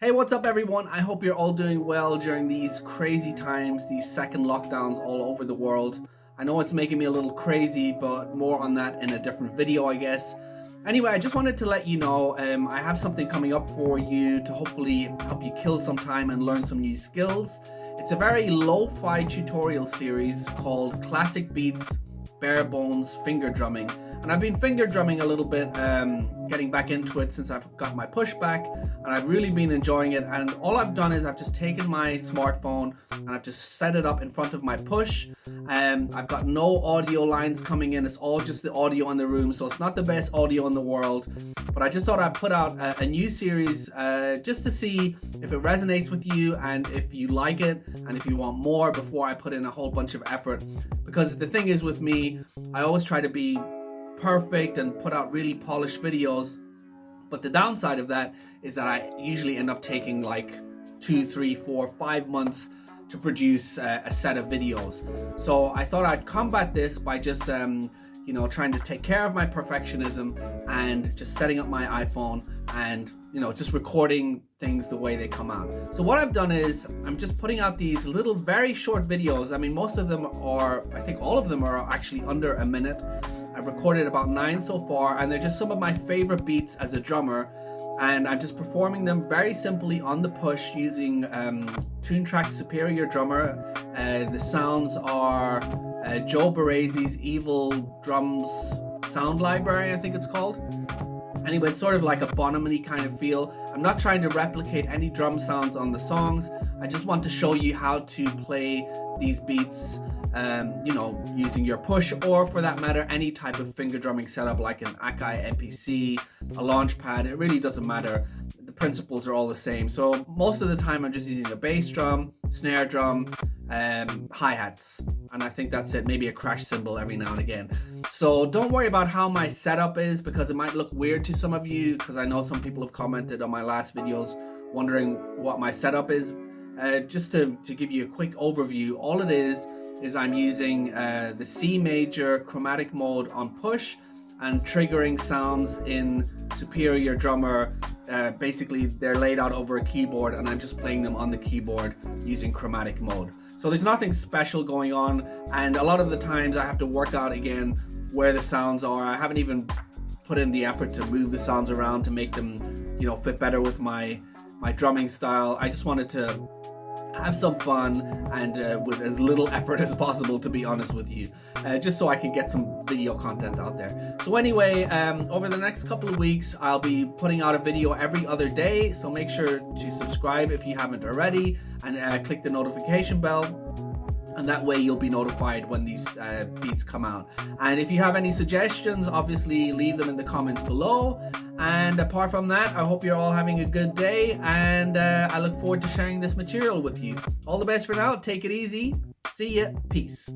Hey, what's up everyone? I hope you're all doing well during these crazy times, these second lockdowns all over the world. I know it's making me a little crazy, but more on that in a different video, I guess. Anyway, I just wanted to let you know I have something coming up for you to hopefully help you kill some time and learn some new skills. It's a very lo-fi tutorial series called Classic Beats Bare Bones Finger Drumming. And I've been finger drumming a little bit, getting back into it since I've got my push back, and I've really been enjoying it. And all I've done is I've just taken my smartphone and I've just set it up in front of my push. I've got no audio lines coming in, it's all just the audio in the room, so it's not the best audio in the world. But I just thought I'd put out a new series just to see if it resonates with you and if you like it and if you want more before I put in a whole bunch of effort. Because the thing is with me, I always try to be perfect and put out really polished videos, but the downside of that is that I usually end up taking like 2, 3, 4, 5 months to produce a set of videos. So I thought I'd combat this by just trying to take care of my perfectionism and just setting up my iPhone and just recording things the way they come out. So what I've done is I'm just putting out these little very short videos. I mean, most of them are, I think all of them are actually under a minute. I've recorded about 9 so far, and they're just some of my favorite beats as a drummer, and I'm just performing them very simply on the push using Toontrack Superior Drummer. The sounds are Joe Barrese's Evil Drums Sound Library, I think it's called. Anyway, it's sort of like a Bonham-y kind of feel. I'm not trying to replicate any drum sounds on the songs. I just want to show you how to play these beats using your push, or for that matter any type of finger drumming setup like an Akai MPC, a launch pad. It really doesn't matter, the principles are all the same. So most of the time I'm just using a bass drum, snare drum, hi-hats, and I think that's it, maybe a crash cymbal every now and again. So don't worry about how my setup is, because it might look weird to some of you, because I know some people have commented on my last videos wondering what my setup is. Just to give you a quick overview, all it is I'm using the C major chromatic mode on push and triggering sounds in Superior Drummer. Basically they're laid out over a keyboard and I'm just playing them on the keyboard using chromatic mode. So there's nothing special going on, and a lot of the times I have to work out again where the sounds are. I haven't even put in the effort to move the sounds around to make them fit better with my drumming style. I just wanted to have some fun and with as little effort as possible, to be honest with you, just so I can get some video content out there. So anyway, over the next couple of weeks I'll be putting out a video every other day, so make sure to subscribe if you haven't already, and click the notification bell, and that way you'll be notified when these beats come out. And if you have any suggestions, obviously leave them in the comments below. And apart from that, I hope you're all having a good day, and I look forward to sharing this material with you. All the best for now, take it easy, see ya, peace.